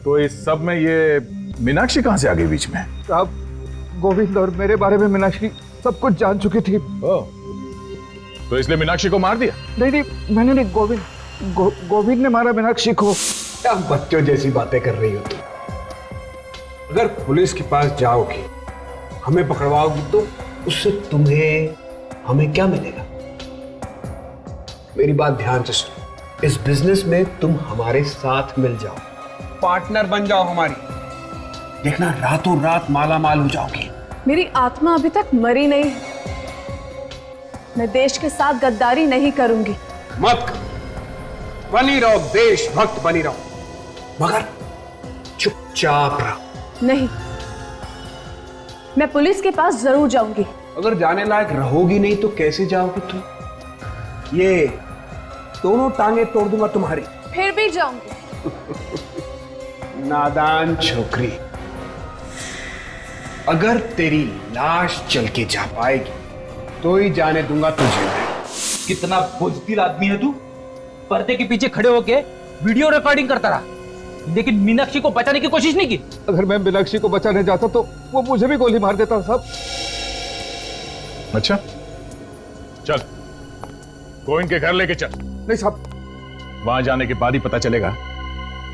Speaker 5: तो इस सब में ये मीनाक्षी कहां से आ गई बीच में?
Speaker 12: साहब गोविंद और मेरे बारे में मीनाक्षी सब कुछ जान चुकी थी।
Speaker 5: तो इसलिए मीनाक्षी को मार दिया?
Speaker 12: नहीं नहीं, मैंने नहीं, गोविंद ने मारा मीनाक्षी को।
Speaker 3: क्या बच्चों जैसी बातें कर रही हो तुम? अगर पुलिस के पास जाओगी, हमें पकड़वाओगी, तो उससे तुम्हें हमें क्या मिलेगा? मेरी बात ध्यान से सुनो। इस बिजनेस में तुम हमारे साथ मिल जाओ, पार्टनर बन जाओ हमारी, देखना रातों रात माला माल हो जाओगी।
Speaker 1: मेरी आत्मा अभी तक मरी नहीं। मैं देश के साथ गद्दारी नहीं करूंगी।
Speaker 3: मत करो, बनी रहो, देशभक्त बनी रहो, मगर चुपचाप रहो।
Speaker 1: नहीं, मैं पुलिस के पास जरूर जाऊंगी।
Speaker 3: अगर जाने लायक रहोगी नहीं तो कैसे जाओगी तुम? ये दोनों टांगे तोड़ दूंगा तुम्हारी।
Speaker 1: फिर भी जाऊंगी।
Speaker 3: नादान छोकरी, अगर तेरी लाश चल के जा पाएगी तो ही जाने दूंगा तुझे।
Speaker 12: कितना बुज़दिल आदमी है तू। पर्दे के पीछे खड़े होके वीडियो रिकॉर्डिंग करता रहा, लेकिन मीनाक्षी को बचाने की कोशिश नहीं की। अगर मैं मीनाक्षी को बचाने जाता तो वो मुझे भी गोली मार देता साहब।
Speaker 5: अच्छा चल, गोविंद के घर लेके चल।
Speaker 12: नहीं साहब,
Speaker 5: वहां जाने के बाद ही पता चलेगा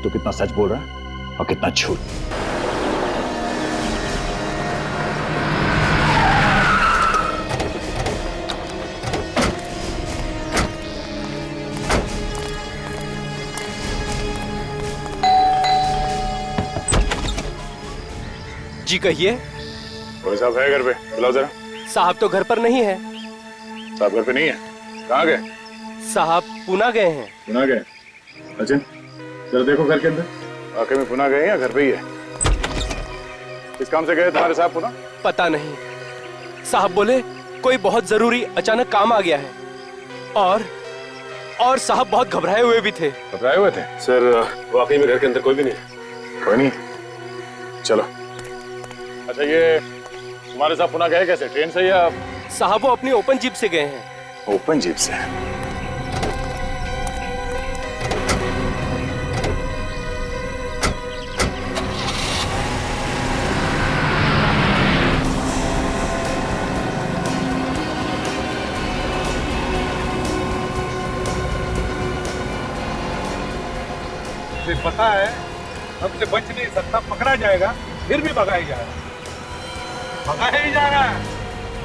Speaker 5: तो कितना सच बोल रहा है और कितना झूठ।
Speaker 16: जी कहिए।
Speaker 5: कोई साहब है घर पे? बुलाओ जरा।
Speaker 16: साहब तो घर पर नहीं है।
Speaker 5: साहब घर पे नहीं है? कहाँ गए?
Speaker 16: साहब पुणे गए हैं।
Speaker 5: पुणे गए? अच्छा जरा देखो घर के अंदर, वाकई में पुणे गए या घर पे ही है? किस काम से गए तुम्हारे साहब पुणे?
Speaker 16: पता नहीं, साहब बोले कोई बहुत जरूरी अचानक काम आ गया है। और साहब बहुत घबराए हुए भी थे।
Speaker 5: घबराए हुए थे?
Speaker 9: सर वाकई में घर के अंदर कोई भी नहीं है।
Speaker 5: कोई नहीं? चलो। अच्छा ये तुम्हारे साहब पुणे गए कैसे, ट्रेन से या?
Speaker 16: साहब वो अपनी ओपन जीप से गए हैं।
Speaker 5: ओपन जीप से?
Speaker 11: पता है हमसे बच नहीं सकता, पकड़ा जाएगा, फिर भी भगाया जाएगा, भगाया ही जा रहा है।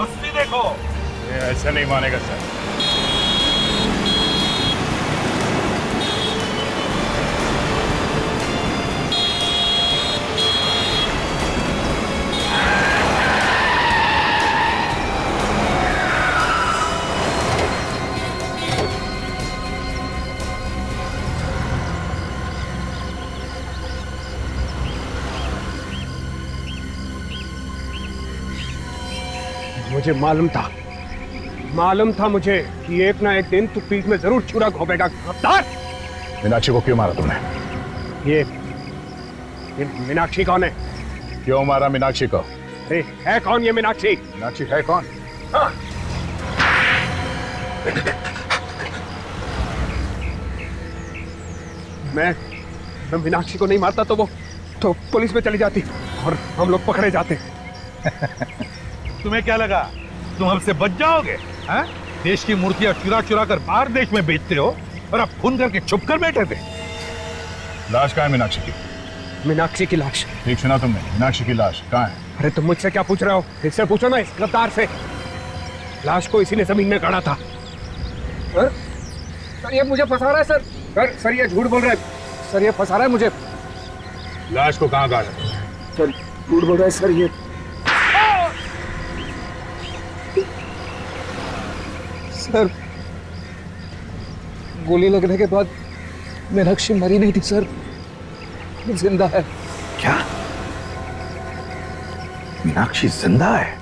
Speaker 11: मस्ती देखो।
Speaker 5: ये ऐसा नहीं मानेगा सर।
Speaker 3: मुझे मालूम था मुझे कि एक ना एक दिन तू पीठ में जरूर छुरा घोंपेगा। गद्दार!
Speaker 5: मीनाक्षी को क्यों मारा तुमने?
Speaker 3: ये मीनाक्षी कौन है?
Speaker 5: क्यों मारा मीनाक्षी को?
Speaker 3: है कौन ये मीनाक्षी?
Speaker 5: मीनाक्षी है कौन?
Speaker 3: हाँ। मैं मीनाक्षी को नहीं मारता तो पुलिस में चली जाती और हम लोग पकड़े जाते।
Speaker 11: तुम्हें क्या लगा तुम हमसे बच जाओगे? हैं? देश की मूर्तियां चुरा चुरा कर बाहर देश में बेचते हो और अब खून करके छुप कर बैठे थे।
Speaker 5: लाश कहाँ है मीनाक्षी की?
Speaker 3: मीनाक्षी की लाश।
Speaker 5: ठीक सुना तुमने, मीनाक्षी की लाश कहाँ है?
Speaker 3: अरे तुम मुझसे क्या पूछ रहे हो? इससे पूछो ना, इस गिरफ्तार से। लाश को इसी ने जमीन में गाड़ा था। सर ये मुझे फंसा रहा है सर। सर ये झूठ बोल रहा है। सर ये फंसा रहा है मुझे।
Speaker 5: लाश को कहाँ गाड़ा?
Speaker 3: सर झूठ बोल रहा है सर ये। सर गोली लगने के बाद मीनाक्षी मरी नहीं थी सर, जिंदा है।
Speaker 5: क्या? मीनाक्षी जिंदा है?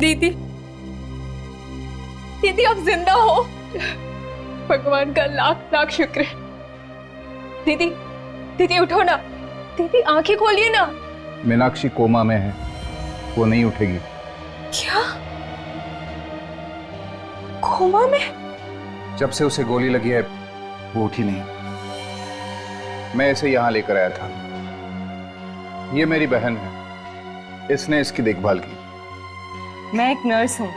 Speaker 1: दीदी, दीदी आप जिंदा हो। भगवान का लाख लाख शुक्र है। दीदी, दीदी उठो ना। दीदी आंखें खोलिए ना।
Speaker 5: मीनाक्षी कोमा में है, वो नहीं उठेगी।
Speaker 1: क्या? कोमा में?
Speaker 5: जब से उसे गोली लगी है वो उठी नहीं। मैं इसे यहां लेकर आया था। ये मेरी बहन है, इसने इसकी देखभाल की।
Speaker 17: मैं एक नर्स हूँ,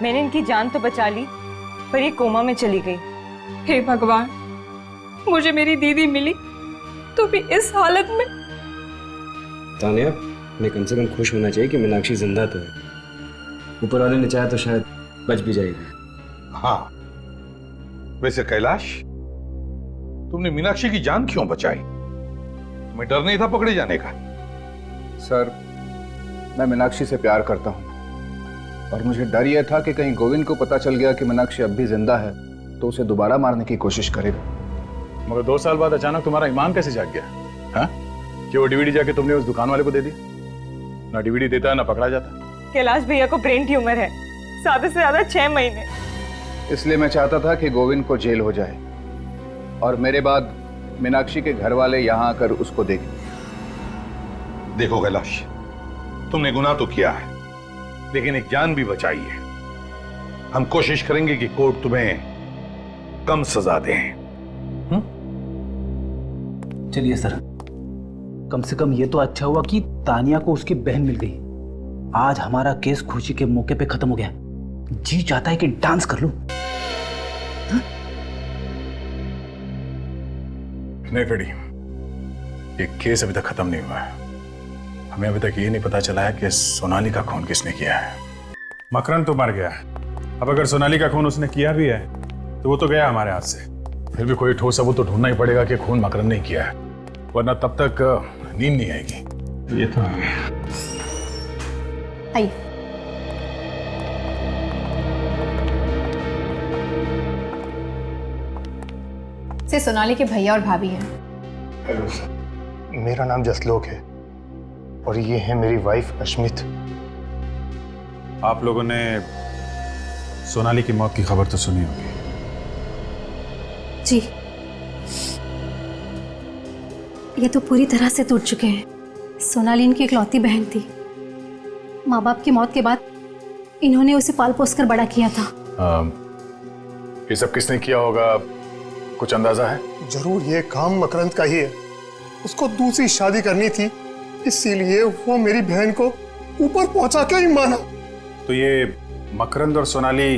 Speaker 17: मैंने इनकी जान तो बचा ली, पर ये कोमा में चली गई।
Speaker 1: हे भगवान, मुझे मेरी दीदी मिली तो भी इस हालत में।
Speaker 2: तानिया, मैं कम से कम खुश होना चाहिए कि मीनाक्षी जिंदा तो है। ऊपर वाले ने चाहा तो शायद बच भी जाएगी।
Speaker 11: हाँ, वैसे कैलाश, तुमने मीनाक्षी की जान क्यों बचाई? तुम्हें डर नहीं था पकड़े जाने का?
Speaker 5: सर, मैं मीनाक्षी से प्यार करता हूँ और मुझे डर यह था कि कहीं गोविंद को पता चल गया कि मीनाक्षी अब भी जिंदा है तो उसे दोबारा मारने की कोशिश करेगा। मगर 2 साल बाद अचानक तुम्हारा ईमान कैसे जाग गया? हाँ? कि वो डीवीडी जाके तुमने उस दुकान वाले को दे दी? ना डीवीडी देता है ना पकड़ा जाता।
Speaker 17: कैलाश भैया को ब्रेन ट्यूमर है, ज्यादा से ज्यादा 6 महीने।
Speaker 5: इसलिए मैं चाहता था कि गोविंद को जेल हो जाए और मेरे बाद मीनाक्षी के घर वाले यहाँ आकर उसको देखें।
Speaker 11: देखो कैलाश, तुमने गुनाह तो किया है, लेकिन एक जान भी बचाई है। हम कोशिश करेंगे कि कोर्ट तुम्हें कम सजा दे।
Speaker 12: चलिए सर, कम से कम ये तो अच्छा हुआ कि तानिया को उसकी बहन मिल गई। आज हमारा केस खुशी के मौके पे खत्म हो गया। जी चाहता है कि डांस कर लूं।
Speaker 5: नहीं फ्रेडी, ये केस अभी तक खत्म नहीं हुआ है। हमें अभी तक ये नहीं पता चला है कि सोनाली का खून किसने किया है। मकरन तो मर गया, अब अगर सोनाली का खून उसने किया भी है तो वो तो गया हमारे हाथ से। फिर भी कोई ठोस सबूत तो ढूंढना ही पड़ेगा कि खून मकरन ने किया है, वरना तब तक नींद नहीं आएगी। ये तो
Speaker 7: आइए। से सोनाली के भैया और भाभी हैं।
Speaker 13: हेलो सर, मेरा नाम जसलोक है और ये है मेरी वाइफ अश्मित।
Speaker 18: आप लोगों ने सोनाली की मौत की खबर तो सुनी होगी।
Speaker 14: जी, ये तो पूरी तरह से टूट चुके हैं। सोनाली इनकी इकलौती बहन थी। माँ बाप की मौत के बाद इन्होंने उसे पाल पोस कर बड़ा किया था।
Speaker 5: ये सब किसने किया होगा, कुछ अंदाजा है?
Speaker 13: जरूर ये काम मकरंद का ही है। उसको दूसरी शादी करनी थी, इसीलिए वो मेरी बहन को ऊपर पहुंचा के ही माना।
Speaker 18: तो ये मकरंद और सोनाली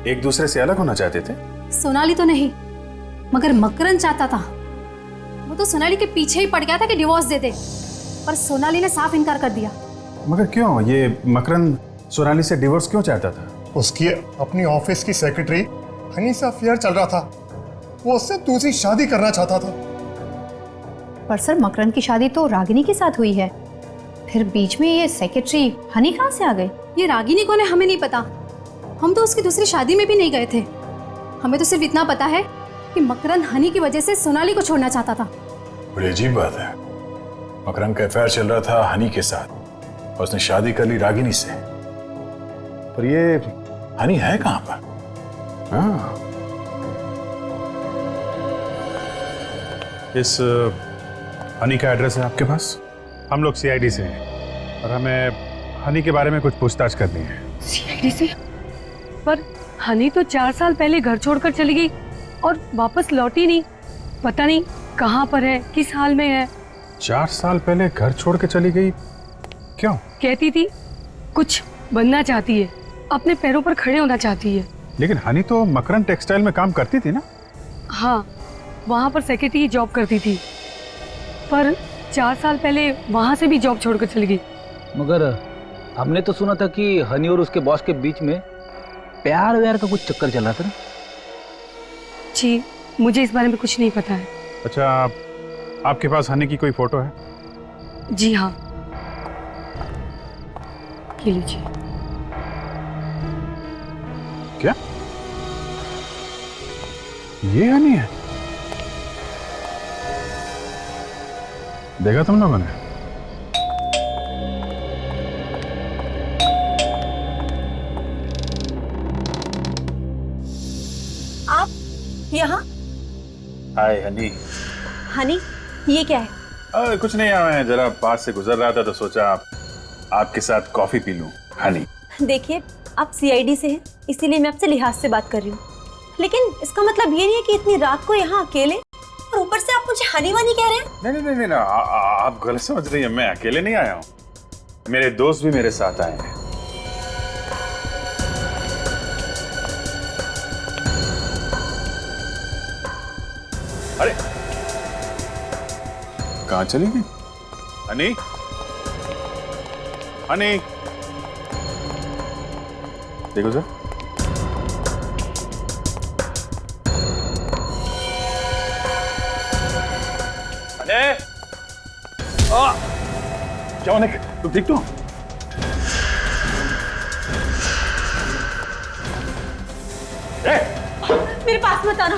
Speaker 18: एक दूसरे से अलग होना चाहते थे?
Speaker 14: सोनाली तो नहीं, मगर मकरंद चाहता था। वो तो सोनाली के पीछे ही पड़ गया था कि डिवोर्स दे दे, पर सोनाली ने साफ इनकार कर दिया।
Speaker 18: मगर क्यों? ये मकरंद सोनाली से डिवोर्स क्यों चाहता था?
Speaker 13: उसकी अपनी ऑफिस की सेक्रेटरी हनी से अफेयर चल रहा था, वो उससे दूसरी शादी करना चाहता था।
Speaker 7: पर सर, मकरंद की शादी तो रागिनी के साथ हुई है, फिर बीच में ये सेक्रेटरी हनी कहाँ से आ गई?
Speaker 14: ये रागिनी कौन है हमें नहीं पता। हम तो उसकी दूसरी शादी में भी नहीं गए थे। हमें तो सिर्फ इतना पता है कि मकरंद हनी की वजह से सोनाली को छोड़ना चाहता था।
Speaker 5: बड़ी अजीब बात है, मकरंद का अफेयर चल रहा था हनी के साथ और उसने शादी कर ली रागिनी से। पर ये हनी है कहाँ पर? हाँ,
Speaker 18: इस हनी का एड्रेस है आपके पास? हम लोग सीआईडी से हैं और हमें हनी के बारे में कुछ पूछताछ करनी है।
Speaker 19: सीआईडी से? पर हनी तो 4 साल पहले घर छोड़कर चली गई और वापस लौटी नहीं। पता नहीं कहाँ पर है, किस हाल में है।
Speaker 18: 4 साल पहले घर छोड़ के चली गई, क्यों?
Speaker 19: कहती थी कुछ बनना चाहती है, अपने पैरों पर खड़े होना चाहती है।
Speaker 18: लेकिन हनी तो मकरन टेक्सटाइल में काम करती थी ना?
Speaker 19: हाँ, वहाँ पर सेक्रेटरी जॉब करती थी, पर 4 साल पहले वहाँ से भी जॉब छोड़कर चली गई।
Speaker 12: मगर हमने तो सुना था कि हनी और उसके बॉस के बीच में प्यार व्यार का कुछ चक्कर चला था ना?
Speaker 19: जी, मुझे इस बारे में कुछ नहीं पता है।
Speaker 18: अच्छा, आपके पास हनी की कोई फोटो है?
Speaker 19: जी हाँ, ये लीजिए।
Speaker 18: क्या ये हनी है? देखा तुम लोगों ने?
Speaker 14: आप यहाँ?
Speaker 18: हाय हनी।
Speaker 14: हनी, ये क्या है?
Speaker 18: कुछ नहीं, मैं जरा पास से गुजर रहा था तो सोचा आपके साथ कॉफी पी लूं। हनी,
Speaker 14: देखिए, आप सीआईडी से हैं, इसीलिए मैं आपसे लिहाज से बात कर रही हूँ, लेकिन इसका मतलब ये नहीं है कि इतनी रात को यहाँ अकेले, और ऊपर से आप मुझे हनी वानी कह रहे हैं।
Speaker 18: नहीं, आप गलत समझ रही हैं। मैं अकेले नहीं आया हूँ, मेरे दोस्त भी मेरे साथ आए हैं। अरे कहाँ चली गई हनी? हनी, देखो सर। क्या होने? तुम ठीक तो?
Speaker 14: मेरे पास मत आना,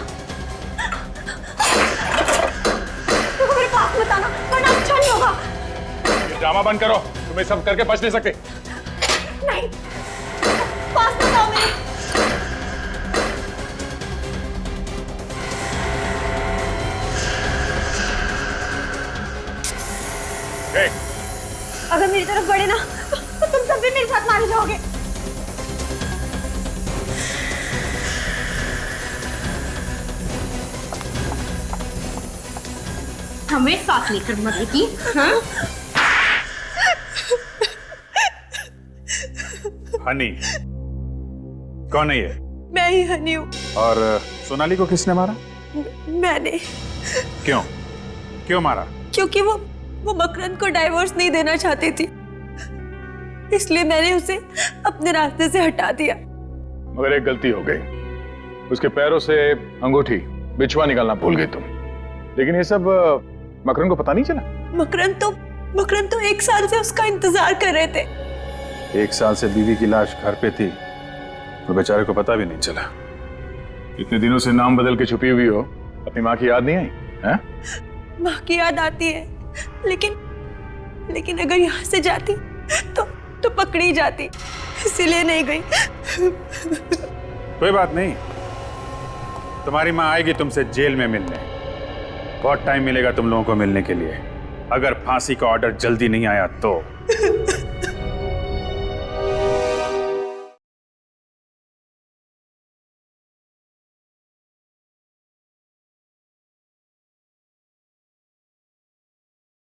Speaker 14: मेरे पास मत आना, वरना अच्छा नहीं होगा।
Speaker 18: ये ड्रामा बंद करो, तुम्हें सब करके बच नहीं सकते।
Speaker 14: नहीं, पास मत आओ मेरे। अगर मेरी तरफ बढ़े ना तो तुम सब भी मेरे साथ मारे जाओगे।
Speaker 15: हमें साथ लेकर मरेगी? हाँ?
Speaker 18: हनी कौन है ये?
Speaker 14: मैं ही हनी हूँ।
Speaker 18: और सोनाली को किसने मारा?
Speaker 14: मैंने।
Speaker 18: क्यों? क्यों मारा?
Speaker 14: क्योंकि वो मकरंद को डाइवोर्स नहीं देना चाहती थी, इसलिए मैंने उसे अपने रास्ते से हटा दिया।
Speaker 18: मगर एक गलती हो गई, उसके पैरों से अंगूठी बिछुआ निकालना भूल गई तुम। लेकिन ये सब मकरंद को पता नहीं चला?
Speaker 14: मकरंद तो 1 साल से उसका इंतजार कर रहे थे।
Speaker 18: 1 साल से बीवी की लाश घर पे थी, तो बेचारे को पता भी नहीं चला। इतने दिनों से नाम बदल के छुपी हुई हो, अपनी माँ की याद नहीं आई? हैं?
Speaker 14: माँ की याद आती है, लेकिन अगर यहाँ से जाती तो पकड़ी जाती, इसीलिए नहीं गई।
Speaker 18: कोई बात नहीं, तुम्हारी माँ आएगी तुमसे जेल में मिलने। बहुत टाइम मिलेगा तुम लोगों को मिलने के लिए, अगर फांसी का ऑर्डर जल्दी नहीं आया तो।